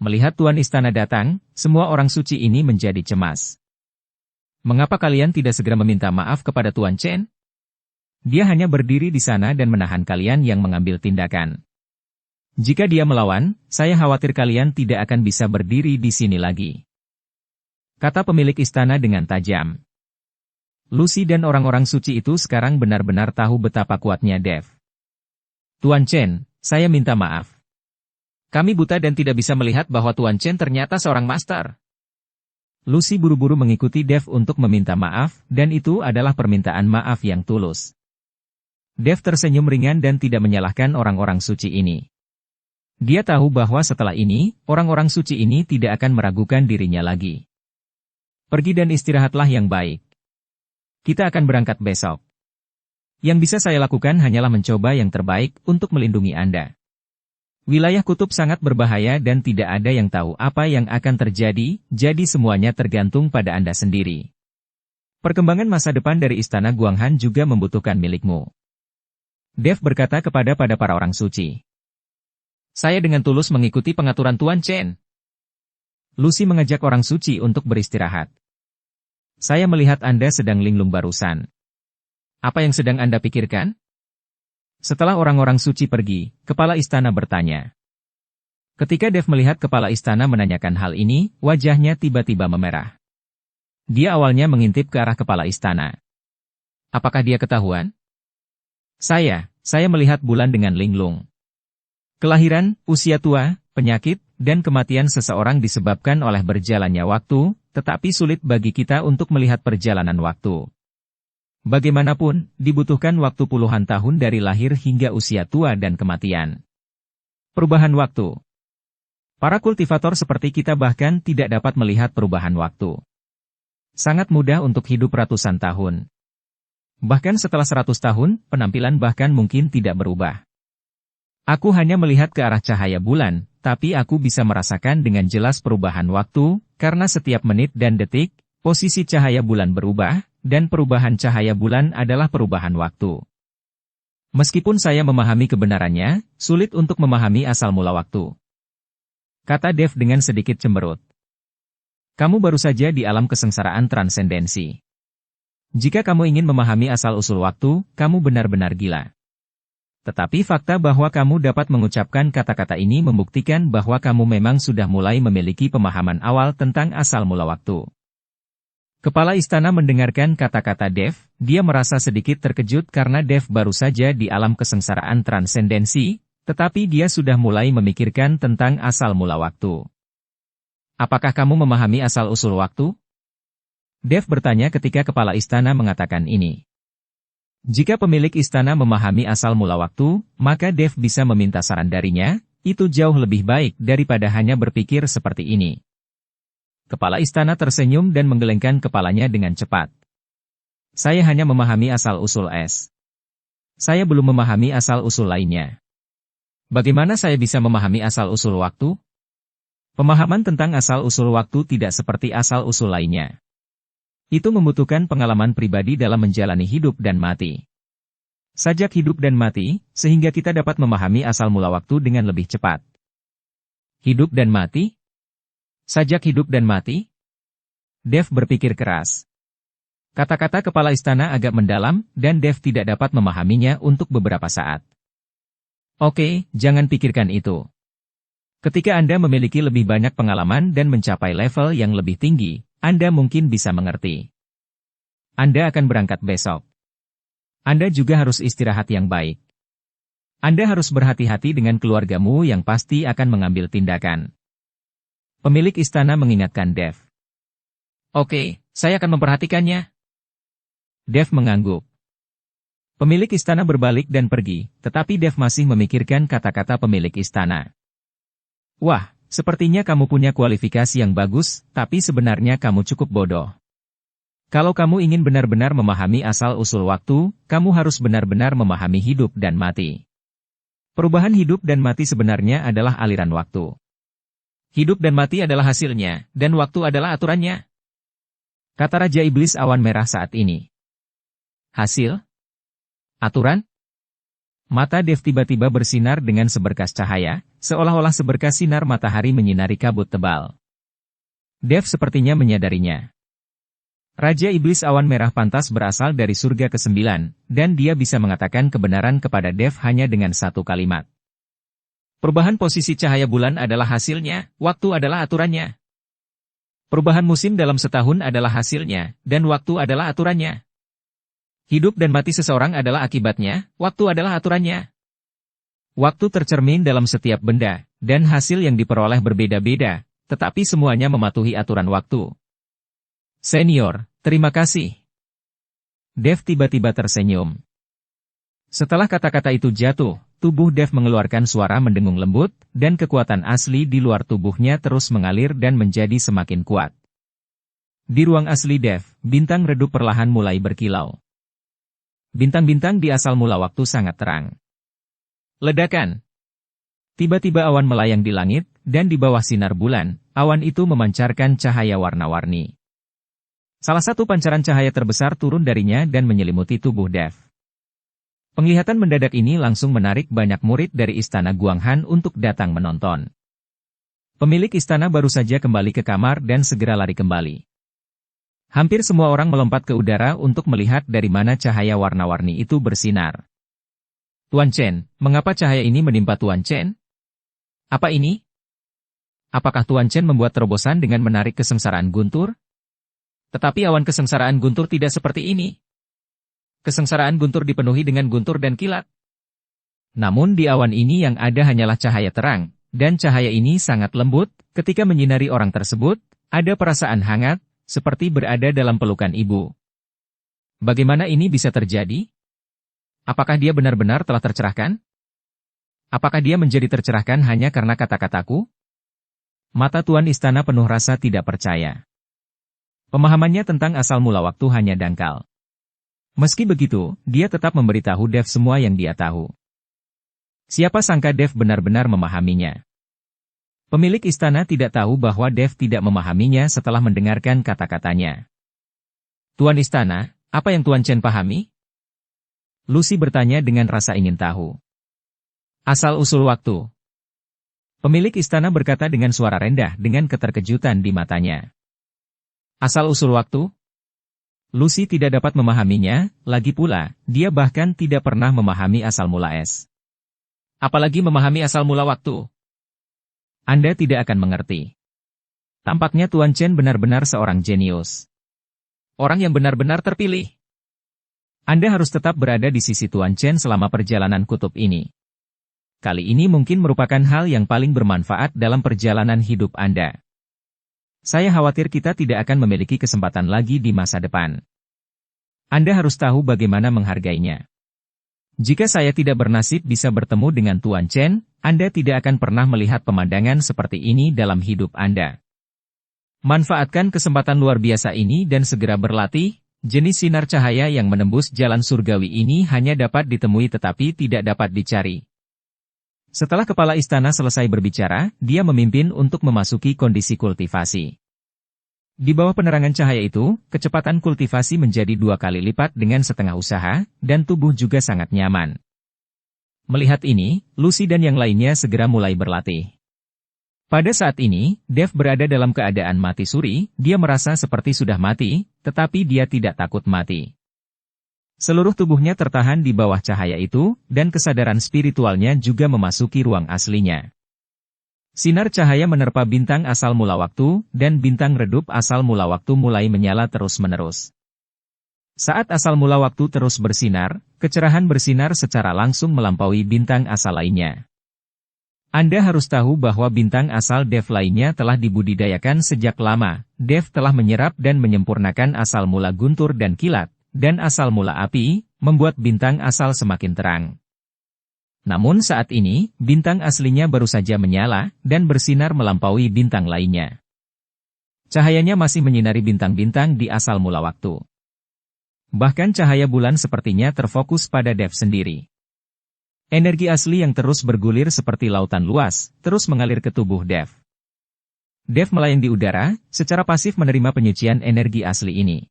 Melihat Tuan Istana datang, semua orang suci ini menjadi cemas. Mengapa kalian tidak segera meminta maaf kepada Tuan Chen? Dia hanya berdiri di sana dan menahan kalian yang mengambil tindakan. Jika dia melawan, saya khawatir kalian tidak akan bisa berdiri di sini lagi. Kata pemilik istana dengan tajam. Lucy dan orang-orang suci itu sekarang benar-benar tahu betapa kuatnya Dev. Tuan Chen, saya minta maaf. Kami buta dan tidak bisa melihat bahwa Tuan Chen ternyata seorang master. Lucy buru-buru mengikuti Dev untuk meminta maaf, dan itu adalah permintaan maaf yang tulus. Dev tersenyum ringan dan tidak menyalahkan orang-orang suci ini. Dia tahu bahwa setelah ini, orang-orang suci ini tidak akan meragukan dirinya lagi. Pergi dan istirahatlah yang baik. Kita akan berangkat besok. Yang bisa saya lakukan hanyalah mencoba yang terbaik untuk melindungi Anda. Wilayah kutub sangat berbahaya dan tidak ada yang tahu apa yang akan terjadi, jadi semuanya tergantung pada Anda sendiri. Perkembangan masa depan dari Istana Guanghan juga membutuhkan milikmu. Dev berkata kepada para orang suci. Saya dengan tulus mengikuti pengaturan Tuan Chen. Lucy mengajak orang suci untuk beristirahat. Saya melihat Anda sedang linglung barusan. Apa yang sedang Anda pikirkan? Setelah orang-orang suci pergi, kepala istana bertanya. Ketika Dev melihat kepala istana menanyakan hal ini, wajahnya tiba-tiba memerah. Dia awalnya mengintip ke arah kepala istana. Apakah dia ketahuan? Saya melihat bulan dengan linglung. Kelahiran, usia tua, penyakit, dan kematian seseorang disebabkan oleh berjalannya waktu, tetapi sulit bagi kita untuk melihat perjalanan waktu. Bagaimanapun, dibutuhkan waktu puluhan tahun dari lahir hingga usia tua dan kematian. Perubahan waktu. Para kultivator seperti kita bahkan tidak dapat melihat perubahan waktu. Sangat mudah untuk hidup ratusan tahun. Bahkan setelah 100 tahun, penampilan bahkan mungkin tidak berubah. Aku hanya melihat ke arah cahaya bulan, tapi aku bisa merasakan dengan jelas perubahan waktu, karena setiap menit dan detik, posisi cahaya bulan berubah, dan perubahan cahaya bulan adalah perubahan waktu. Meskipun saya memahami kebenarannya, sulit untuk memahami asal mula waktu. Kata Dev dengan sedikit cemberut. Kamu baru saja di alam kesengsaraan transendensi. Jika kamu ingin memahami asal-usul waktu, kamu benar-benar gila. Tetapi fakta bahwa kamu dapat mengucapkan kata-kata ini membuktikan bahwa kamu memang sudah mulai memiliki pemahaman awal tentang asal mula waktu. Kepala istana mendengarkan kata-kata Dev, dia merasa sedikit terkejut karena Dev baru saja di alam kesengsaraan transendensi, tetapi dia sudah mulai memikirkan tentang asal mula waktu. Apakah kamu memahami asal-usul waktu? Dev bertanya ketika kepala istana mengatakan ini. Jika pemilik istana memahami asal mula waktu, maka Dev bisa meminta saran darinya, itu jauh lebih baik daripada hanya berpikir seperti ini. Kepala istana tersenyum dan menggelengkan kepalanya dengan cepat. Saya hanya memahami asal-usul es. Saya belum memahami asal-usul lainnya. Bagaimana saya bisa memahami asal-usul waktu? Pemahaman tentang asal-usul waktu tidak seperti asal-usul lainnya. Itu membutuhkan pengalaman pribadi dalam menjalani hidup dan mati. Sajak hidup dan mati, sehingga kita dapat memahami asal mula waktu dengan lebih cepat. Hidup dan mati? Sajak hidup dan mati? Dev berpikir keras. Kata-kata kepala istana agak mendalam, dan Dev tidak dapat memahaminya untuk beberapa saat. Oke, jangan pikirkan itu. Ketika Anda memiliki lebih banyak pengalaman dan mencapai level yang lebih tinggi, Anda mungkin bisa mengerti. Anda akan berangkat besok. Anda juga harus istirahat yang baik. Anda harus berhati-hati dengan keluargamu yang pasti akan mengambil tindakan. Pemilik istana mengingatkan Dev. Oke, saya akan memperhatikannya. Dev mengangguk. Pemilik istana berbalik dan pergi, tetapi Dev masih memikirkan kata-kata pemilik istana. Wah, sepertinya kamu punya kualifikasi yang bagus, tapi sebenarnya kamu cukup bodoh. Kalau kamu ingin benar-benar memahami asal-usul waktu, kamu harus benar-benar memahami hidup dan mati. Perubahan hidup dan mati sebenarnya adalah aliran waktu. Hidup dan mati adalah hasilnya, dan waktu adalah aturannya. Kata Raja Iblis Awan Merah saat ini. Hasil? Aturan? Mata Dev tiba-tiba bersinar dengan seberkas cahaya, seolah-olah seberkas sinar matahari menyinari kabut tebal. Dev sepertinya menyadarinya. Raja Iblis Awan Merah pantas berasal dari surga ke-9, dan dia bisa mengatakan kebenaran kepada Dev hanya dengan satu kalimat. Perubahan posisi cahaya bulan adalah hasilnya, waktu adalah aturannya. Perubahan musim dalam setahun adalah hasilnya, dan waktu adalah aturannya. Hidup dan mati seseorang adalah akibatnya, waktu adalah aturannya. Waktu tercermin dalam setiap benda, dan hasil yang diperoleh berbeda-beda, tetapi semuanya mematuhi aturan waktu. Senior, terima kasih. Dev tiba-tiba tersenyum. Setelah kata-kata itu jatuh, tubuh Dev mengeluarkan suara mendengung lembut, dan kekuatan asli di luar tubuhnya terus mengalir dan menjadi semakin kuat. Di ruang asli Dev, bintang redup perlahan mulai berkilau. Bintang-bintang di asal mula waktu sangat terang. Ledakan. Tiba-tiba awan melayang di langit, dan di bawah sinar bulan, awan itu memancarkan cahaya warna-warni. Salah satu pancaran cahaya terbesar turun darinya dan menyelimuti tubuh Dev. Penglihatan mendadak ini langsung menarik banyak murid dari istana Guanghan untuk datang menonton. Pemilik istana baru saja kembali ke kamar dan segera lari kembali. Hampir semua orang melompat ke udara untuk melihat dari mana cahaya warna-warni itu bersinar. Tuan Chen, mengapa cahaya ini menimpa Tuan Chen? Apa ini? Apakah Tuan Chen membuat terobosan dengan menarik kesengsaraan Guntur? Tetapi awan kesengsaraan Guntur tidak seperti ini. Kesengsaraan Guntur dipenuhi dengan guntur dan kilat. Namun di awan ini yang ada hanyalah cahaya terang, dan cahaya ini sangat lembut. Ketika menyinari orang tersebut, ada perasaan hangat, seperti berada dalam pelukan ibu. Bagaimana ini bisa terjadi? Apakah dia benar-benar telah tercerahkan? Apakah dia menjadi tercerahkan hanya karena kata-kataku? Mata Tuan Istana penuh rasa tidak percaya. Pemahamannya tentang asal mula waktu hanya dangkal. Meski begitu, dia tetap memberitahu Dev semua yang dia tahu. Siapa sangka Dev benar-benar memahaminya. Pemilik istana tidak tahu bahwa Dev tidak memahaminya setelah mendengarkan kata-katanya. Tuan Istana, apa yang Tuan Chen pahami? Lucy bertanya dengan rasa ingin tahu. Asal-usul waktu. Pemilik istana berkata dengan suara rendah dengan keterkejutan di matanya. Asal-usul waktu? Lucy tidak dapat memahaminya, lagi pula, dia bahkan tidak pernah memahami asal mula es. Apalagi memahami asal mula waktu. Anda tidak akan mengerti. Tampaknya Tuan Chen benar-benar seorang jenius. Orang yang benar-benar terpilih. Anda harus tetap berada di sisi Tuan Chen selama perjalanan kutub ini. Kali ini mungkin merupakan hal yang paling bermanfaat dalam perjalanan hidup Anda. Saya khawatir kita tidak akan memiliki kesempatan lagi di masa depan. Anda harus tahu bagaimana menghargainya. Jika saya tidak bernasib bisa bertemu dengan Tuan Chen, Anda tidak akan pernah melihat pemandangan seperti ini dalam hidup Anda. Manfaatkan kesempatan luar biasa ini dan segera berlatih. Jenis sinar cahaya yang menembus jalan surgawi ini hanya dapat ditemui tetapi tidak dapat dicari. Setelah kepala istana selesai berbicara, dia memimpin untuk memasuki kondisi kultivasi. Di bawah penerangan cahaya itu, kecepatan kultivasi menjadi 2 kali lipat dengan setengah usaha, dan tubuh juga sangat nyaman. Melihat ini, Lucy dan yang lainnya segera mulai berlatih. Pada saat ini, Dev berada dalam keadaan mati suri, dia merasa seperti sudah mati, tetapi dia tidak takut mati. Seluruh tubuhnya tertahan di bawah cahaya itu, dan kesadaran spiritualnya juga memasuki ruang aslinya. Sinar cahaya menerpa bintang asal mula waktu, dan bintang redup asal mula waktu mulai menyala terus-menerus. Saat asal mula waktu terus bersinar, kecerahan bersinar secara langsung melampaui bintang asal lainnya. Anda harus tahu bahwa bintang asal Dev lainnya telah dibudidayakan sejak lama. Dev telah menyerap dan menyempurnakan asal mula guntur dan kilat. Dan asal mula api, membuat bintang asal semakin terang. Namun saat ini, bintang aslinya baru saja menyala, dan bersinar melampaui bintang lainnya. Cahayanya masih menyinari bintang-bintang di asal mula waktu. Bahkan cahaya bulan sepertinya terfokus pada Dev sendiri. Energi asli yang terus bergulir seperti lautan luas, terus mengalir ke tubuh Dev. Dev melayang di udara, secara pasif menerima penyucian energi asli ini.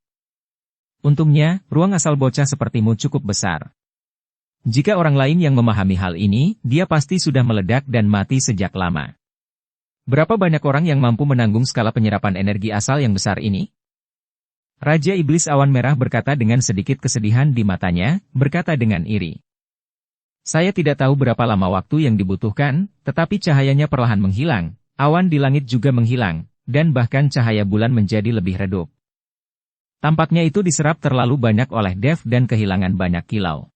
Untungnya, ruang asal bocah sepertimu cukup besar. Jika orang lain yang memahami hal ini, dia pasti sudah meledak dan mati sejak lama. Berapa banyak orang yang mampu menanggung skala penyerapan energi asal yang besar ini? Raja Iblis Awan Merah berkata dengan sedikit kesedihan di matanya, berkata dengan iri. Saya tidak tahu berapa lama waktu yang dibutuhkan, tetapi cahayanya perlahan menghilang, awan di langit juga menghilang, dan bahkan cahaya bulan menjadi lebih redup. Tampaknya itu diserap terlalu banyak oleh Dev dan kehilangan banyak kilau.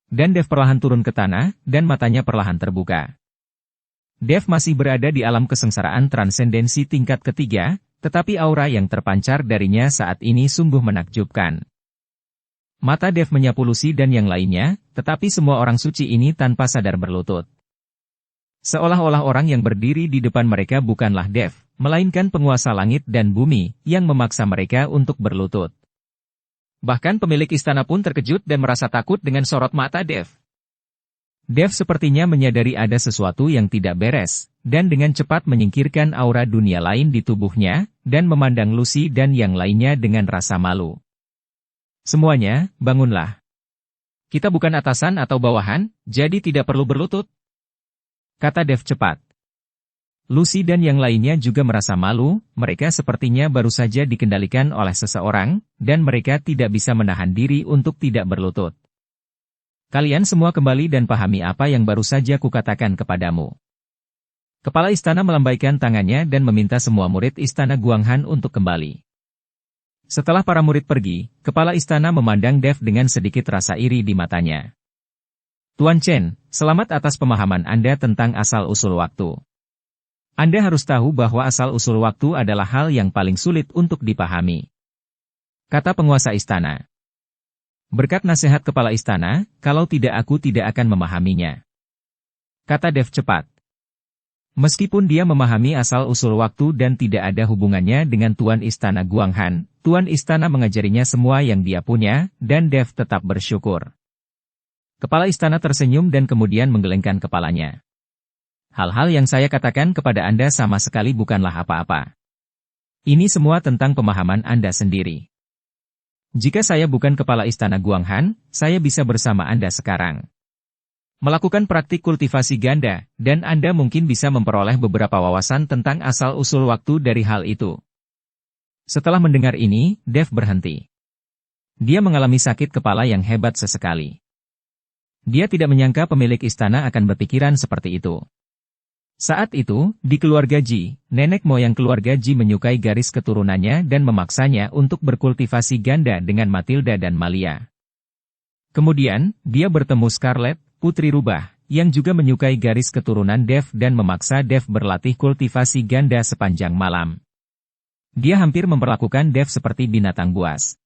Dan Dev perlahan turun ke tanah, dan matanya perlahan terbuka. Dev masih berada di alam kesengsaraan transendensi tingkat ketiga, tetapi aura yang terpancar darinya saat ini sungguh menakjubkan. Mata Dev menyapu Lucy dan yang lainnya, tetapi semua orang suci ini tanpa sadar berlutut. Seolah-olah orang yang berdiri di depan mereka bukanlah Dev, melainkan penguasa langit dan bumi, yang memaksa mereka untuk berlutut. Bahkan pemilik istana pun terkejut dan merasa takut dengan sorot mata Dev. Dev sepertinya menyadari ada sesuatu yang tidak beres, dan dengan cepat menyingkirkan aura dunia lain di tubuhnya, dan memandang Lucy dan yang lainnya dengan rasa malu. Semuanya, bangunlah. Kita bukan atasan atau bawahan, jadi tidak perlu berlutut, kata Dev cepat. Lucy dan yang lainnya juga merasa malu, mereka sepertinya baru saja dikendalikan oleh seseorang, dan mereka tidak bisa menahan diri untuk tidak berlutut. Kalian semua kembali dan pahami apa yang baru saja kukatakan kepadamu. Kepala istana melambaikan tangannya dan meminta semua murid istana Guanghan untuk kembali. Setelah para murid pergi, kepala istana memandang Dev dengan sedikit rasa iri di matanya. Tuan Chen, selamat atas pemahaman Anda tentang asal-usul waktu. Anda harus tahu bahwa asal-usul waktu adalah hal yang paling sulit untuk dipahami, kata penguasa istana. Berkat nasihat kepala istana, kalau tidak aku tidak akan memahaminya, kata Dev cepat. Meskipun dia memahami asal-usul waktu dan tidak ada hubungannya dengan Tuan Istana Guanghan, Tuan Istana mengajarinya semua yang dia punya, dan Dev tetap bersyukur. Kepala istana tersenyum dan kemudian menggelengkan kepalanya. Hal-hal yang saya katakan kepada Anda sama sekali bukanlah apa-apa. Ini semua tentang pemahaman Anda sendiri. Jika saya bukan kepala istana Guanghan, saya bisa bersama Anda sekarang. Melakukan praktik kultivasi ganda, dan Anda mungkin bisa memperoleh beberapa wawasan tentang asal-usul waktu dari hal itu. Setelah mendengar ini, Dev berhenti. Dia mengalami sakit kepala yang hebat sesekali. Dia tidak menyangka pemilik istana akan berpikiran seperti itu. Saat itu, di keluarga Ji, nenek moyang keluarga Ji menyukai garis keturunannya dan memaksanya untuk berkultivasi ganda dengan Matilda dan Malia. Kemudian, dia bertemu Scarlett, putri rubah, yang juga menyukai garis keturunan Dev dan memaksa Dev berlatih kultivasi ganda sepanjang malam. Dia hampir memperlakukan Dev seperti binatang buas.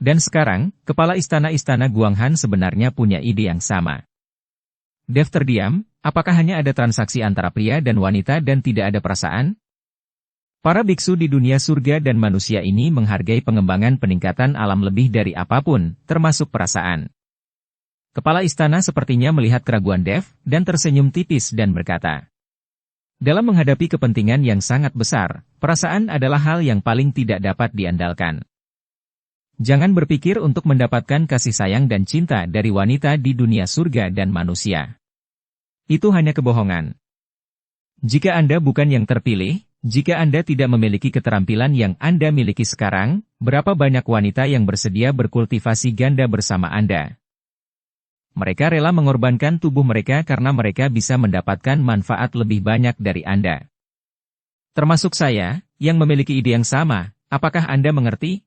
Dan sekarang, kepala istana-istana Guanghan sebenarnya punya ide yang sama. Dev terdiam. Apakah hanya ada transaksi antara pria dan wanita dan tidak ada perasaan? Para biksu di dunia surga dan manusia ini menghargai pengembangan peningkatan alam lebih dari apapun, termasuk perasaan. Kepala istana sepertinya melihat keraguan Dev, dan tersenyum tipis dan berkata, dalam menghadapi kepentingan yang sangat besar, perasaan adalah hal yang paling tidak dapat diandalkan. Jangan berpikir untuk mendapatkan kasih sayang dan cinta dari wanita di dunia surga dan manusia. Itu hanya kebohongan. Jika Anda bukan yang terpilih, jika Anda tidak memiliki keterampilan yang Anda miliki sekarang, berapa banyak wanita yang bersedia berkultivasi ganda bersama Anda? Mereka rela mengorbankan tubuh mereka karena mereka bisa mendapatkan manfaat lebih banyak dari Anda. Termasuk saya, yang memiliki ide yang sama, apakah Anda mengerti?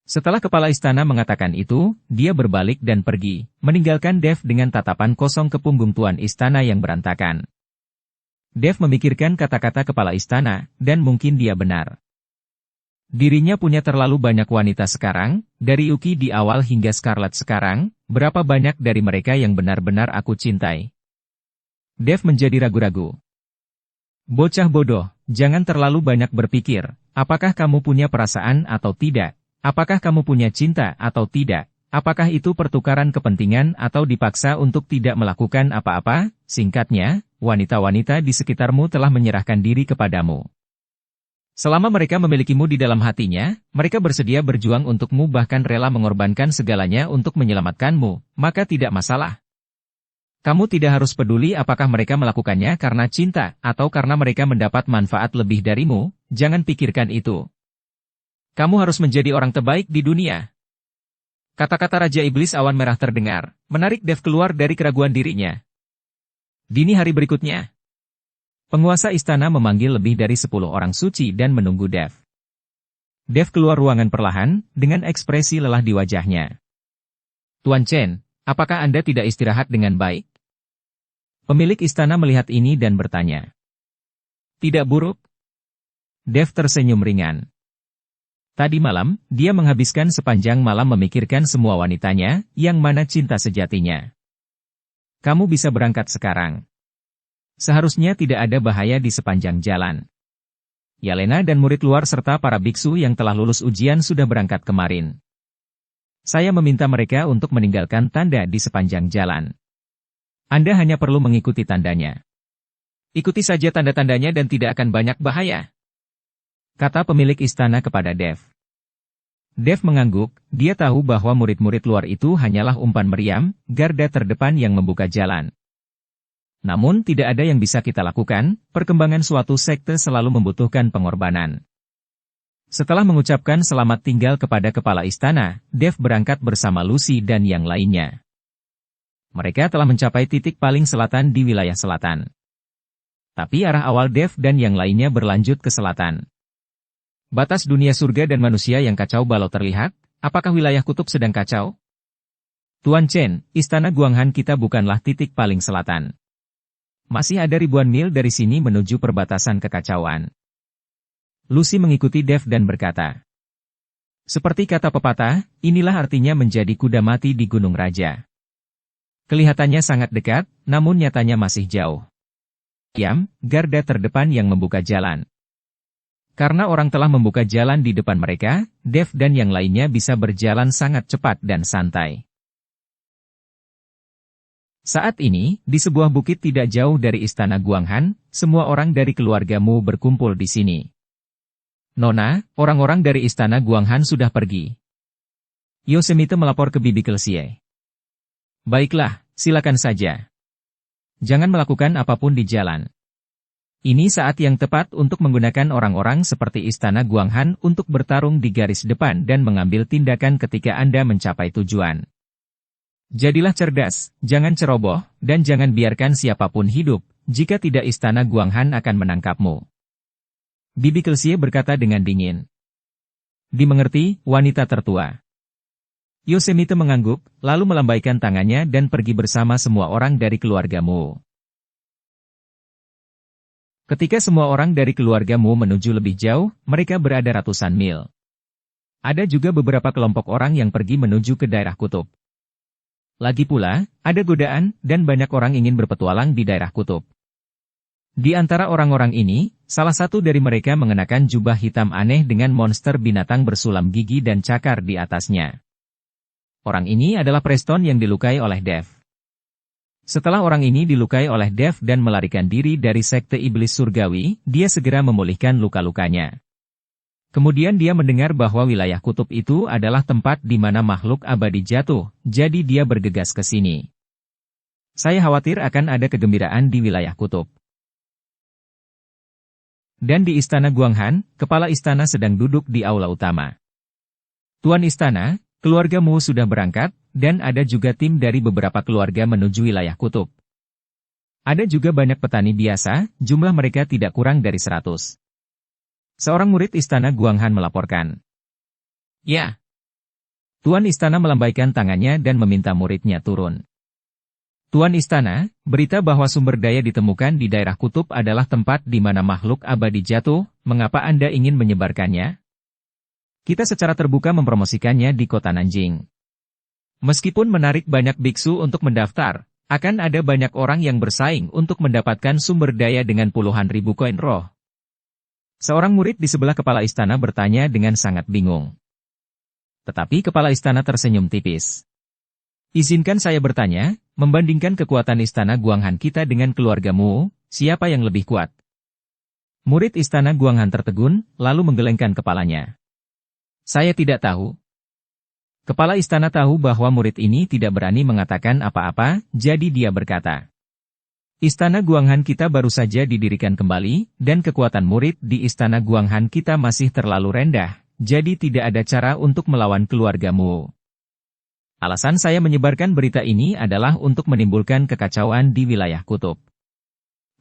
Setelah kepala istana mengatakan itu, dia berbalik dan pergi, meninggalkan Dev dengan tatapan kosong ke punggung tuan istana yang berantakan. Dev memikirkan kata-kata kepala istana, dan mungkin dia benar. Dirinya punya terlalu banyak wanita sekarang, dari Yuki di awal hingga Scarlett sekarang, berapa banyak dari mereka yang benar-benar aku cintai? Dev menjadi ragu-ragu. Bocah bodoh, jangan terlalu banyak berpikir, apakah kamu punya perasaan atau tidak? Apakah kamu punya cinta atau tidak? Apakah itu pertukaran kepentingan atau dipaksa untuk tidak melakukan apa-apa? Singkatnya, wanita-wanita di sekitarmu telah menyerahkan diri kepadamu. Selama mereka memilikimu di dalam hatinya, mereka bersedia berjuang untukmu bahkan rela mengorbankan segalanya untuk menyelamatkanmu, maka tidak masalah. Kamu tidak harus peduli apakah mereka melakukannya karena cinta atau karena mereka mendapat manfaat lebih darimu, jangan pikirkan itu. Kamu harus menjadi orang terbaik di dunia. Kata-kata Raja Iblis Awan Merah terdengar, menarik Dev keluar dari keraguan dirinya. Dini hari berikutnya, penguasa istana memanggil lebih dari 10 orang suci dan menunggu Dev. Dev keluar ruangan perlahan, dengan ekspresi lelah di wajahnya. Tuan Chen, apakah Anda tidak istirahat dengan baik? Pemilik istana melihat ini dan bertanya. Tidak buruk? Dev tersenyum ringan. Tadi malam, dia menghabiskan sepanjang malam memikirkan semua wanitanya, yang mana cinta sejatinya. Kamu bisa berangkat sekarang. Seharusnya tidak ada bahaya di sepanjang jalan. Yelena dan murid luar serta para biksu yang telah lulus ujian sudah berangkat kemarin. Saya meminta mereka untuk meninggalkan tanda di sepanjang jalan. Anda hanya perlu mengikuti tandanya. Ikuti saja tanda-tandanya dan tidak akan banyak bahaya, kata pemilik istana kepada Dev. Dev mengangguk, dia tahu bahwa murid-murid luar itu hanyalah umpan meriam, garda terdepan yang membuka jalan. Namun tidak ada yang bisa kita lakukan, perkembangan suatu sekte selalu membutuhkan pengorbanan. Setelah mengucapkan selamat tinggal kepada kepala istana, Dev berangkat bersama Lucy dan yang lainnya. Mereka telah mencapai titik paling selatan di wilayah selatan. Tapi arah awal Dev dan yang lainnya berlanjut ke selatan. Batas dunia surga dan manusia yang kacau balau terlihat, apakah wilayah kutub sedang kacau? Tuan Chen, istana Guanghan kita bukanlah titik paling selatan. Masih ada ribuan mil dari sini menuju perbatasan kekacauan. Lucy mengikuti Dev dan berkata, seperti kata pepatah, inilah artinya menjadi kuda mati di Gunung Raja. Kelihatannya sangat dekat, namun nyatanya masih jauh. Garda terdepan yang membuka jalan. Karena orang telah membuka jalan di depan mereka, Dev dan yang lainnya bisa berjalan sangat cepat dan santai. Saat ini, di sebuah bukit tidak jauh dari istana Guanghan, semua orang dari keluarga Mu berkumpul di sini. Nona, orang-orang dari istana Guanghan sudah pergi. Yosemite melapor ke Bibi Kelsie. Baiklah, silakan saja. Jangan melakukan apapun di jalan. Ini saat yang tepat untuk menggunakan orang-orang seperti istana Guanghan untuk bertarung di garis depan dan mengambil tindakan ketika Anda mencapai tujuan. Jadilah cerdas, jangan ceroboh, dan jangan biarkan siapapun hidup, jika tidak istana Guanghan akan menangkapmu. Bibi Kelsie berkata dengan dingin. Dimengerti, wanita tertua. Yosemite mengangguk, lalu melambaikan tangannya dan pergi bersama semua orang dari keluargamu. Ketika semua orang dari keluargamu menuju lebih jauh, mereka berada ratusan mil. Ada juga beberapa kelompok orang yang pergi menuju ke daerah kutub. Lagi pula, ada godaan, dan banyak orang ingin berpetualang di daerah kutub. Di antara orang-orang ini, salah satu dari mereka mengenakan jubah hitam aneh dengan monster binatang bersulam gigi dan cakar di atasnya. Orang ini adalah Preston yang dilukai oleh Dev. Setelah orang ini dilukai oleh Dev dan melarikan diri dari sekte iblis surgawi, dia segera memulihkan luka-lukanya. Kemudian dia mendengar bahwa wilayah kutub itu adalah tempat di mana makhluk abadi jatuh, jadi dia bergegas ke sini. Saya khawatir akan ada kegembiraan di wilayah kutub. Dan di istana Guanghan, kepala istana sedang duduk di aula utama. Tuan istana, keluargamu sudah berangkat, dan ada juga tim dari beberapa keluarga menuju wilayah kutub. Ada juga banyak petani biasa, jumlah mereka tidak kurang dari 100. Seorang murid istana Guanghan melaporkan. Ya. Tuan istana melambaikan tangannya dan meminta muridnya turun. Tuan istana, berita bahwa sumber daya ditemukan di daerah kutub adalah tempat di mana makhluk abadi jatuh, mengapa Anda ingin menyebarkannya? Kita secara terbuka mempromosikannya di kota Nanjing. Meskipun menarik banyak biksu untuk mendaftar, akan ada banyak orang yang bersaing untuk mendapatkan sumber daya dengan puluhan ribu koin roh. Seorang murid di sebelah kepala istana bertanya dengan sangat bingung. Tetapi kepala istana tersenyum tipis. Izinkan saya bertanya, membandingkan kekuatan istana Guanghan kita dengan keluargamu, siapa yang lebih kuat? Murid istana Guanghan tertegun, lalu menggelengkan kepalanya. Saya tidak tahu. Kepala istana tahu bahwa murid ini tidak berani mengatakan apa-apa, jadi dia berkata. Istana Guanghan kita baru saja didirikan kembali, dan kekuatan murid di istana Guanghan kita masih terlalu rendah, jadi tidak ada cara untuk melawan keluargamu. Alasan saya menyebarkan berita ini adalah untuk menimbulkan kekacauan di wilayah kutub.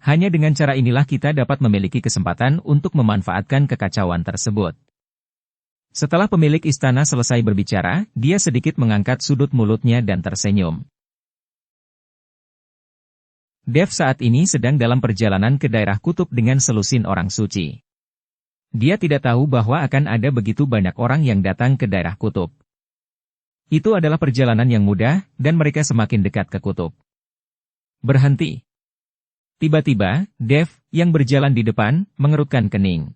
Hanya dengan cara inilah kita dapat memiliki kesempatan untuk memanfaatkan kekacauan tersebut. Setelah pemilik istana selesai berbicara, dia sedikit mengangkat sudut mulutnya dan tersenyum. Dev saat ini sedang dalam perjalanan ke daerah kutub dengan selusin orang suci. Dia tidak tahu bahwa akan ada begitu banyak orang yang datang ke daerah kutub. Itu adalah perjalanan yang mudah, dan mereka semakin dekat ke kutub. Berhenti. Tiba-tiba, Dev, yang berjalan di depan, mengerutkan kening.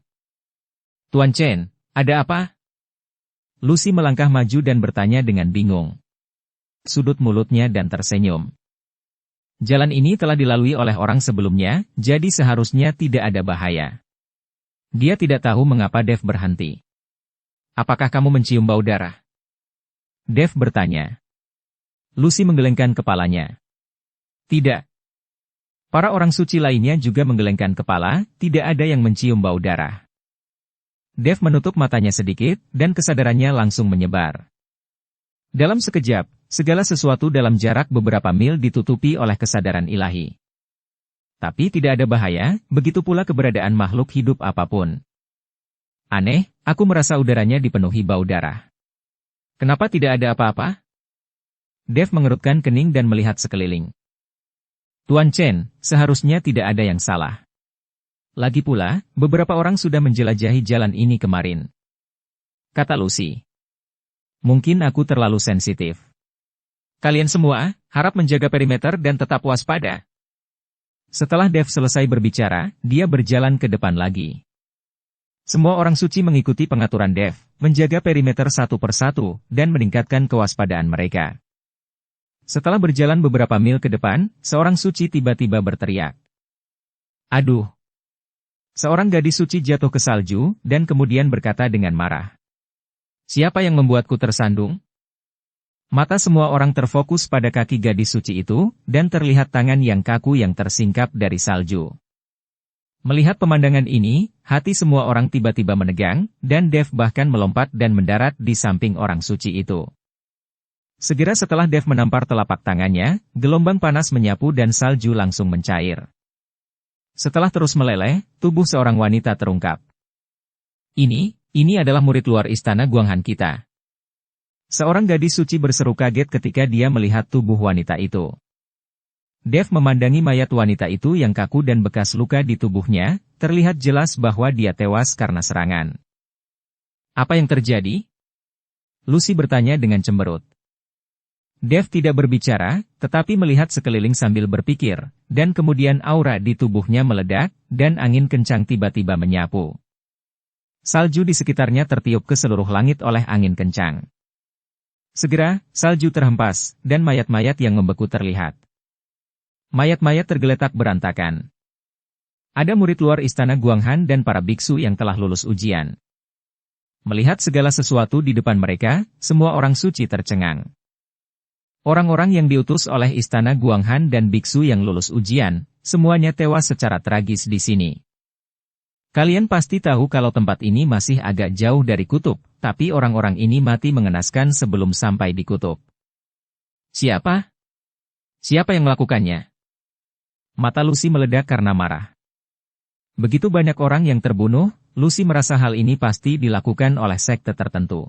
Tuan Chen, ada apa? Lucy melangkah maju dan bertanya dengan bingung. Sudut mulutnya dan tersenyum. Jalan ini telah dilalui oleh orang sebelumnya, jadi seharusnya tidak ada bahaya. Dia tidak tahu mengapa Dev berhenti. Apakah kamu mencium bau darah? Dev bertanya. Lucy menggelengkan kepalanya. Tidak. Para orang suci lainnya juga menggelengkan kepala, tidak ada yang mencium bau darah. Dev menutup matanya sedikit, dan kesadarannya langsung menyebar. Dalam sekejap, segala sesuatu dalam jarak beberapa mil ditutupi oleh kesadaran ilahi. Tapi tidak ada bahaya, begitu pula keberadaan makhluk hidup apapun. Aneh, aku merasa udaranya dipenuhi bau darah. Kenapa tidak ada apa-apa? Dev mengerutkan kening dan melihat sekeliling. Tuan Chen, seharusnya tidak ada yang salah. Lagi pula, beberapa orang sudah menjelajahi jalan ini kemarin. Kata Lucy. Mungkin aku terlalu sensitif. Kalian semua, harap menjaga perimeter dan tetap waspada. Setelah Dev selesai berbicara, dia berjalan ke depan lagi. Semua orang suci mengikuti pengaturan Dev, menjaga perimeter satu persatu, dan meningkatkan kewaspadaan mereka. Setelah berjalan beberapa mil ke depan, seorang suci tiba-tiba berteriak. Aduh! Seorang gadis suci jatuh ke salju, dan kemudian berkata dengan marah. Siapa yang membuatku tersandung? Mata semua orang terfokus pada kaki gadis suci itu, dan terlihat tangan yang kaku yang tersingkap dari salju. Melihat pemandangan ini, hati semua orang tiba-tiba menegang, dan Dev bahkan melompat dan mendarat di samping orang suci itu. Segera setelah Dev menampar telapak tangannya, gelombang panas menyapu dan salju langsung mencair. Setelah terus meleleh, tubuh seorang wanita terungkap. Ini adalah murid luar istana Guanghan kita. Seorang gadis suci berseru kaget ketika dia melihat tubuh wanita itu. Dev memandangi mayat wanita itu yang kaku dan bekas luka di tubuhnya, terlihat jelas bahwa dia tewas karena serangan. Apa yang terjadi? Lucy bertanya dengan cemberut. Dev tidak berbicara, tetapi melihat sekeliling sambil berpikir, dan kemudian aura di tubuhnya meledak, dan angin kencang tiba-tiba menyapu. Salju di sekitarnya tertiup ke seluruh langit oleh angin kencang. Segera, salju terhempas, dan mayat-mayat yang membeku terlihat. Mayat-mayat tergeletak berantakan. Ada murid luar istana Guanghan dan para biksu yang telah lulus ujian. Melihat segala sesuatu di depan mereka, semua orang suci tercengang. Orang-orang yang diutus oleh istana Guanghan dan biksu yang lulus ujian, semuanya tewas secara tragis di sini. Kalian pasti tahu kalau tempat ini masih agak jauh dari kutub, tapi orang-orang ini mati mengenaskan sebelum sampai di kutub. Siapa? Siapa yang melakukannya? Mata Lucy meledak karena marah. Begitu banyak orang yang terbunuh, Lucy merasa hal ini pasti dilakukan oleh sekte tertentu.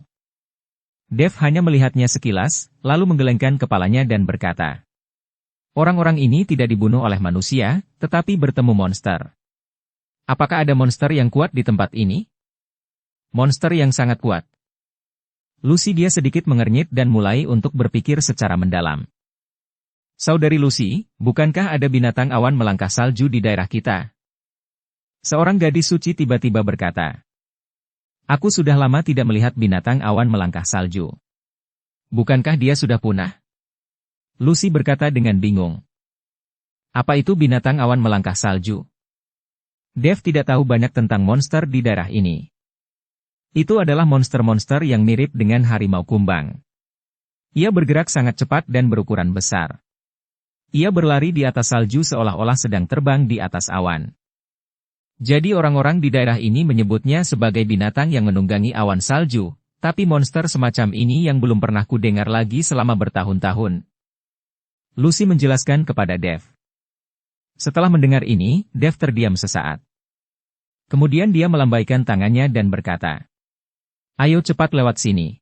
Dev hanya melihatnya sekilas, lalu menggelengkan kepalanya dan berkata, orang-orang ini tidak dibunuh oleh manusia, tetapi bertemu monster. Apakah ada monster yang kuat di tempat ini? Monster yang sangat kuat. Lucy dia sedikit mengernyit dan mulai untuk berpikir secara mendalam. Saudari Lucy, bukankah ada binatang awan melangkah salju di daerah kita? Seorang gadis suci tiba-tiba berkata. Aku sudah lama tidak melihat binatang awan melangkah salju. Bukankah dia sudah punah? Lucy berkata dengan bingung. Apa itu binatang awan melangkah salju? Dev tidak tahu banyak tentang monster di daerah ini. Itu adalah monster-monster yang mirip dengan harimau kumbang. Ia bergerak sangat cepat dan berukuran besar. Ia berlari di atas salju seolah-olah sedang terbang di atas awan. Jadi orang-orang di daerah ini menyebutnya sebagai binatang yang menunggangi awan salju, tapi monster semacam ini yang belum pernah kudengar lagi selama bertahun-tahun. Lucy menjelaskan kepada Dev. Setelah mendengar ini, Dev terdiam sesaat. Kemudian dia melambaikan tangannya dan berkata, ayo cepat lewat sini.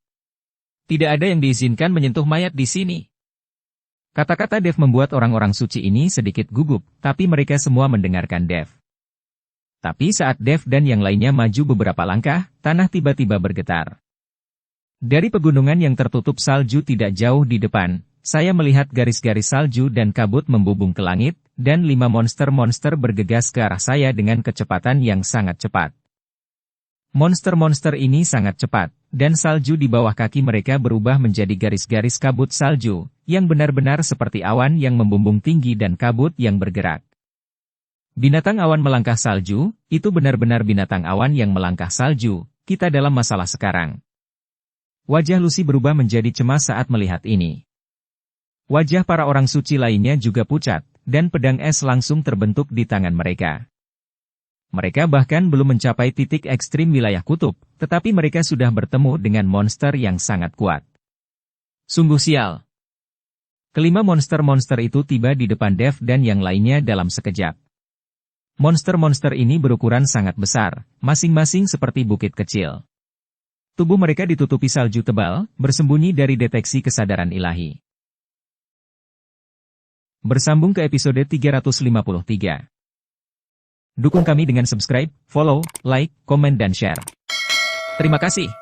Tidak ada yang diizinkan menyentuh mayat di sini. Kata-kata Dev membuat orang-orang suci ini sedikit gugup, tapi mereka semua mendengarkan Dev. Tapi saat Dev dan yang lainnya maju beberapa langkah, tanah tiba-tiba bergetar. Dari pegunungan yang tertutup salju tidak jauh di depan, saya melihat garis-garis salju dan kabut membubung ke langit, dan 5 monster-monster bergegas ke arah saya dengan kecepatan yang sangat cepat. Monster-monster ini sangat cepat, dan salju di bawah kaki mereka berubah menjadi garis-garis kabut salju, yang benar-benar seperti awan yang membumbung tinggi dan kabut yang bergerak. Binatang awan melangkah salju, itu benar-benar binatang awan yang melangkah salju, kita dalam masalah sekarang. Wajah Lucy berubah menjadi cemas saat melihat ini. Wajah para orang suci lainnya juga pucat, dan pedang es langsung terbentuk di tangan mereka. Mereka bahkan belum mencapai titik ekstrim wilayah kutub, tetapi mereka sudah bertemu dengan monster yang sangat kuat. Sungguh sial. Kelima monster-monster itu tiba di depan Dev dan yang lainnya dalam sekejap. Monster-monster ini berukuran sangat besar, masing-masing seperti bukit kecil. Tubuh mereka ditutupi salju tebal, bersembunyi dari deteksi kesadaran ilahi. Bersambung ke episode 353. Dukung kami dengan subscribe, follow, like, komen dan share. Terima kasih.